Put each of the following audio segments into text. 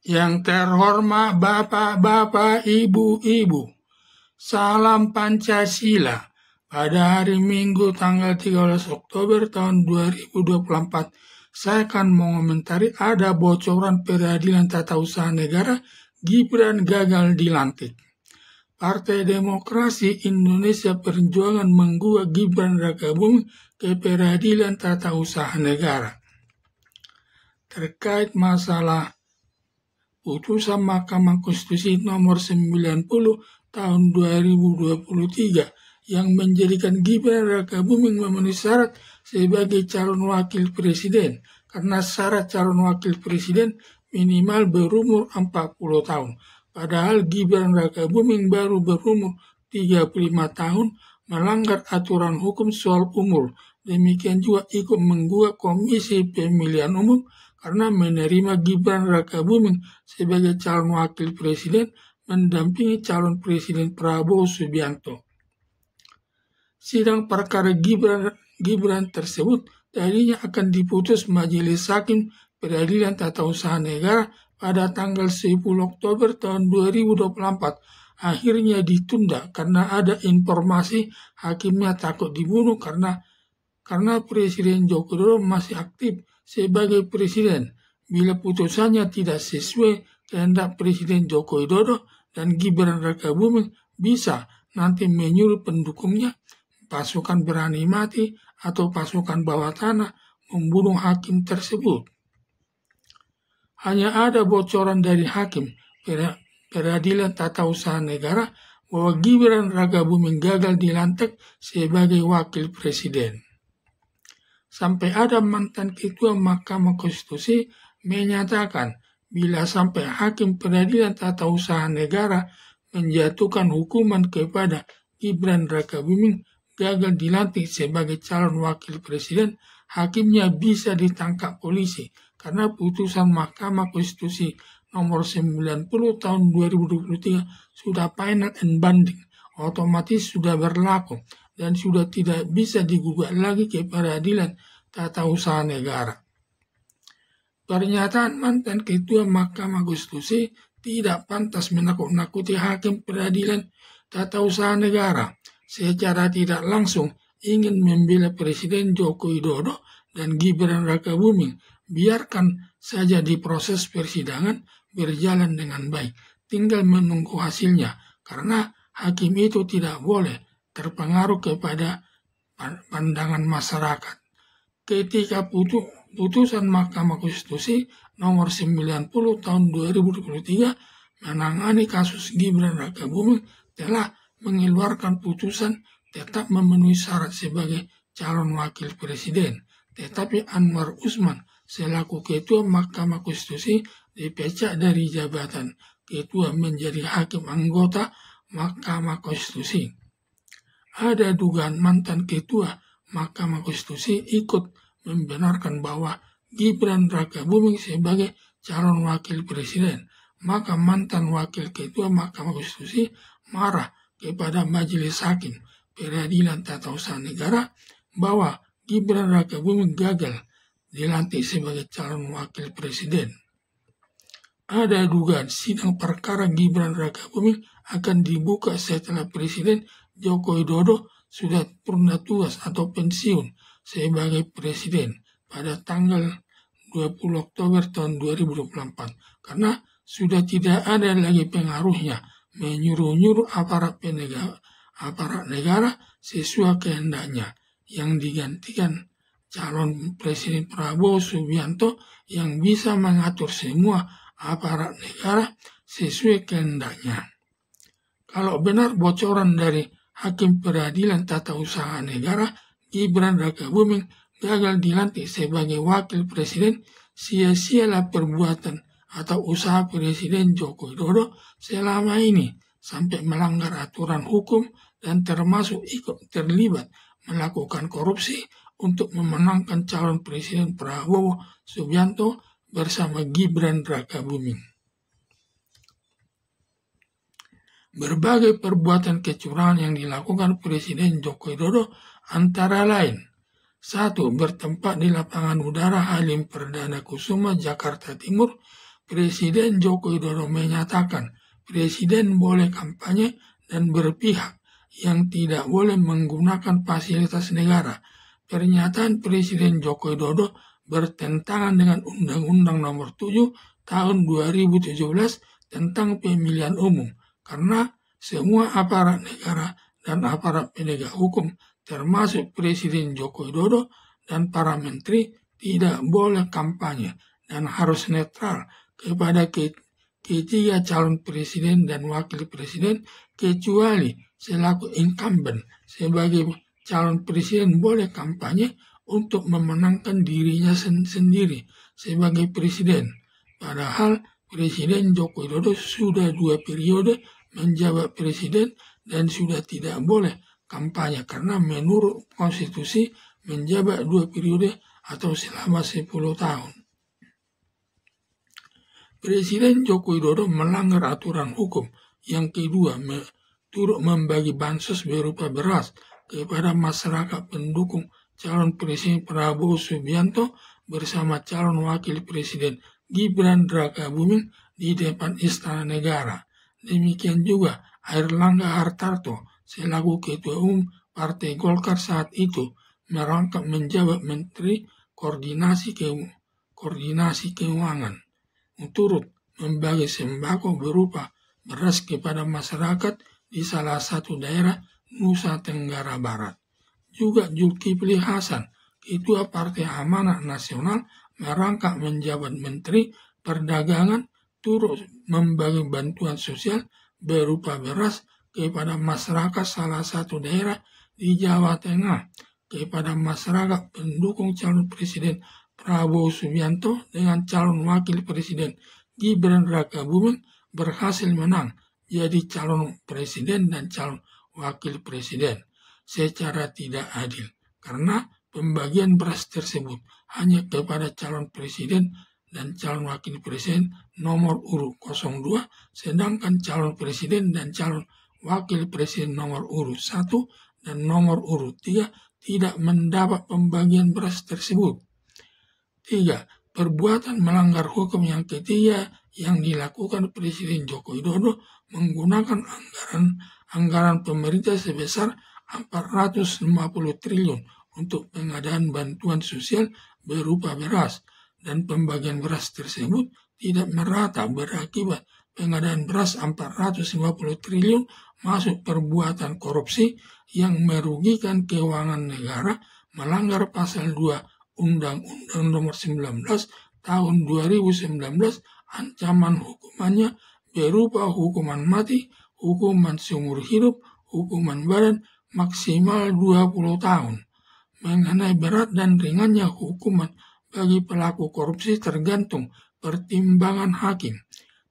Yang terhormat Bapak-bapak, Ibu-ibu, salam Pancasila. Pada hari Minggu tanggal 13 Oktober tahun 2024, saya akan mengomentari ada bocoran peradilan tata usaha negara, Gibran gagal dilantik. Partai Demokrasi Indonesia Perjuangan menggugat Gibran Rakabuming ke peradilan tata usaha negara. Terkait masalah putusan Mahkamah Konstitusi nomor 90 tahun 2023 yang menjadikan Gibran Rakabuming memenuhi syarat sebagai calon wakil presiden, karena syarat calon wakil presiden minimal berumur 40 tahun. Padahal Gibran Rakabuming baru berumur 35 tahun, melanggar aturan hukum soal umur. Demikian juga ikut menggugat Komisi Pemilihan Umum karena menerima Gibran Rakabuming sebagai calon wakil presiden mendampingi calon presiden Prabowo Subianto. Sidang perkara Gibran tersebut tadinya akan diputus Majelis Hakim Peradilan Tata Usaha Negara pada tanggal 10 Oktober tahun 2024. Akhirnya ditunda karena ada informasi hakimnya takut dibunuh karena Presiden Joko Widodo masih aktif sebagai presiden. Bila putusannya tidak sesuai kehendak Presiden Joko Widodo dan Gibran Rakabuming bisa nanti menyuruh pendukungnya, pasukan berani mati atau pasukan bawah tanah membunuh hakim tersebut. Hanya ada bocoran dari hakim peradilan tata usaha negara bahwa Gibran Rakabuming gagal dilantik sebagai wakil presiden. Sampai ada mantan ketua Mahkamah Konstitusi menyatakan bila sampai hakim peradilan tata usaha negara menjatuhkan hukuman kepada Gibran Rakabuming gagal dilantik sebagai calon wakil presiden, hakimnya bisa ditangkap polisi karena putusan Mahkamah Konstitusi nomor 90 tahun 2023 sudah final and binding, otomatis sudah berlaku dan sudah tidak bisa digugat lagi ke peradilan tata usaha negara. Pernyataan mantan ketua Mahkamah Konstitusi tidak pantas menakut-nakuti hakim peradilan tata usaha negara. Secara tidak langsung ingin membela Presiden Joko Widodo dan Gibran Rakabuming. Biarkan saja di proses persidangan berjalan dengan baik. Tinggal menunggu hasilnya, karena hakim itu tidak boleh terpengaruh kepada pandangan masyarakat. Ketika putusan Mahkamah Konstitusi nomor 90 tahun 2023 menangani kasus Gibran Rakabuming telah mengeluarkan putusan tetap memenuhi syarat sebagai calon wakil presiden, tetapi Anwar Usman selaku ketua Mahkamah Konstitusi dipecat dari jabatan ketua menjadi hakim anggota Mahkamah Konstitusi. Ada dugaan mantan ketua Mahkamah Konstitusi ikut membenarkan bahwa Gibran Rakabuming sebagai calon wakil presiden, maka mantan wakil ketua Mahkamah Konstitusi marah kepada Majelis Hakim Peradilan Tata Usaha Negara bahwa Gibran Rakabuming gagal dilantik sebagai calon wakil presiden. Ada dugaan sidang perkara Gibran Rakabuming akan dibuka setelah Presiden Joko Widodo sudah purna tugas atau pensiun sebagai presiden pada tanggal 20 Oktober tahun 2024, karena sudah tidak ada lagi pengaruhnya menyuruh-nyuruh aparat negara sesuai kehendaknya, yang digantikan calon presiden Prabowo Subianto yang bisa mengatur semua aparat negara sesuai kehendaknya. Kalau benar bocoran dari hakim peradilan tata usaha negara, Gibran Rakabuming gagal dilantik sebagai wakil presiden, sia-sialah perbuatan atau usaha Presiden Joko Widodo selama ini sampai melanggar aturan hukum dan termasuk ikut terlibat melakukan korupsi untuk memenangkan calon presiden Prabowo Subianto bersama Gibran Rakabuming. Berbagai perbuatan kecurangan yang dilakukan Presiden Joko Widodo antara lain: 1. Bertempat di lapangan udara Halim Perdana Kusuma, Jakarta Timur, Presiden Joko Widodo menyatakan presiden boleh kampanye dan berpihak yang tidak boleh menggunakan fasilitas negara. Pernyataan Presiden Joko Widodo bertentangan dengan Undang-Undang Nomor 7 Tahun 2017 tentang pemilihan umum, karena semua aparat negara dan aparat penegak hukum, termasuk Presiden Joko Widodo dan para menteri, tidak boleh kampanye dan harus netral kepada ketiga calon presiden dan wakil presiden, kecuali selaku incumbent sebagai calon presiden boleh kampanye untuk memenangkan dirinya sendiri sebagai presiden. Padahal Presiden Joko Widodo sudah 2 periode menjabat presiden dan sudah tidak boleh kampanye karena menurut konstitusi menjabat 2 periode atau selama 10 tahun. Presiden Joko Widodo melanggar aturan hukum. Yang kedua, turut membagi bansos berupa beras kepada masyarakat pendukung calon presiden Prabowo Subianto bersama calon wakil presiden Gibran Rakabuming di depan Istana Negara. Demikian juga Airlangga Hartarto selaku Ketua Umum Partai Golkar saat itu merangkap menjabat Menteri Koordinasi Keuangan, turut membagi sembako berupa beras kepada masyarakat di salah satu daerah Nusa Tenggara Barat. Juga Zulkifli Hasan, Ketua Partai Amanat Nasional, merangkap menjabat Menteri Perdagangan, turut membagi bantuan sosial berupa beras kepada masyarakat salah satu daerah di Jawa Tengah, kepada masyarakat pendukung calon presiden Prabowo Subianto dengan calon wakil presiden Gibran Rakabuming berhasil menang jadi calon presiden dan calon wakil presiden secara tidak adil, karena pembagian beras tersebut hanya kepada calon presiden dan calon wakil presiden nomor urut 02, sedangkan calon presiden dan calon wakil presiden nomor urut 1 dan nomor urut 3 tidak mendapat pembagian beras tersebut. 3. Perbuatan melanggar hukum yang ketiga yang dilakukan Presiden Joko Widodo menggunakan anggaran pemerintah sebesar 450 triliun untuk pengadaan bantuan sosial berupa beras, dan pembagian beras tersebut tidak merata berakibat pengadaan beras 450 triliun masuk perbuatan korupsi yang merugikan keuangan negara, melanggar pasal 2 Undang-Undang Nomor 19 Tahun 2019, ancaman hukumannya berupa hukuman mati, hukuman seumur hidup, hukuman badan maksimal 20 tahun. Mengenai berat dan ringannya hukuman bagi pelaku korupsi tergantung pertimbangan hakim.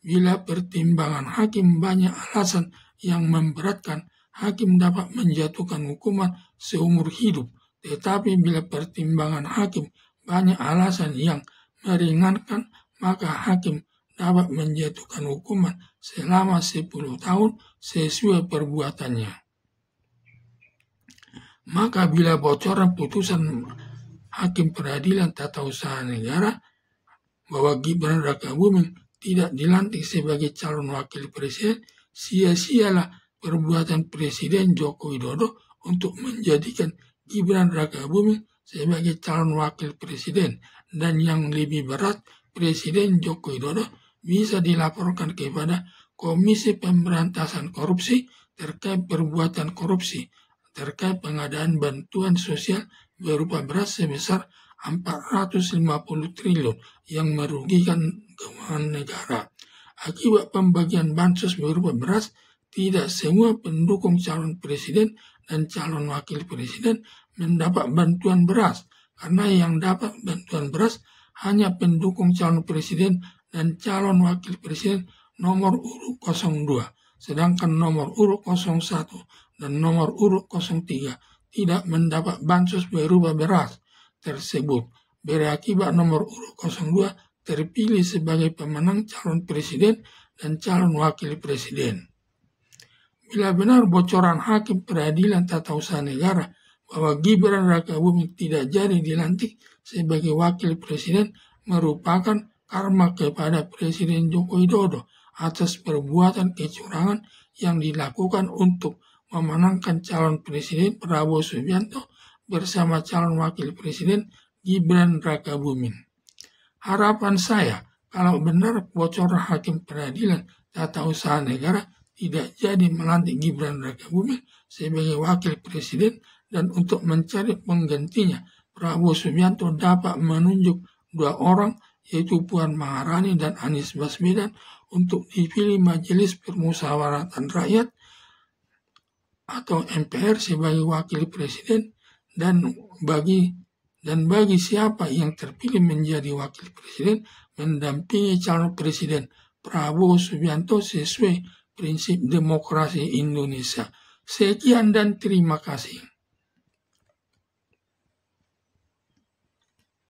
Bila pertimbangan hakim banyak alasan yang memberatkan, hakim dapat menjatuhkan hukuman seumur hidup. Tetapi bila pertimbangan hakim banyak alasan yang meringankan, maka hakim dapat menjatuhkan hukuman selama 10 tahun sesuai perbuatannya. Maka bila bocoran putusan Hakim Peradilan Tata Usaha Negara bahwa Gibran Rakabuming tidak dilantik sebagai calon wakil presiden, sia-sialah perbuatan Presiden Joko Widodo untuk menjadikan Gibran Rakabuming sebagai calon wakil presiden, dan yang lebih berat, Presiden Joko Widodo bisa dilaporkan kepada Komisi Pemberantasan Korupsi terkait perbuatan korupsi terkait pengadaan bantuan sosial berupa beras sebesar 450 triliun yang merugikan keuangan negara. Akibat pembagian bansos berupa beras, tidak semua pendukung calon presiden dan calon wakil presiden mendapat bantuan beras, karena yang dapat bantuan beras hanya pendukung calon presiden dan calon wakil presiden nomor urut 02, sedangkan nomor urut 01 dan nomor urut 03 tidak mendapat bansos berupa beras tersebut. Berakibat nomor urut 02 terpilih sebagai pemenang calon presiden dan calon wakil presiden. Bila benar bocoran Hakim Peradilan Tata Usaha Negara bahwa Gibran Rakabuming tidak jadi dilantik sebagai wakil presiden merupakan karma kepada Presiden Joko Widodo atas perbuatan kecurangan yang dilakukan untuk memenangkan calon Presiden Prabowo Subianto bersama calon Wakil Presiden Gibran Rakabuming. Harapan saya, kalau benar bocoran Hakim Peradilan Tata Usaha Negara tidak jadi melantik Gibran Rakabuming sebagai Wakil Presiden dan untuk mencari penggantinya, Prabowo Subianto dapat menunjuk 2 orang yaitu Puan Maharani dan Anies Baswedan untuk dipilih Majelis Permusyawaratan Rakyat atau MPR sebagai Wakil Presiden dan bagi siapa yang terpilih menjadi Wakil Presiden mendampingi calon Presiden Prabowo Subianto sesuai prinsip demokrasi Indonesia. Sekian dan terima kasih.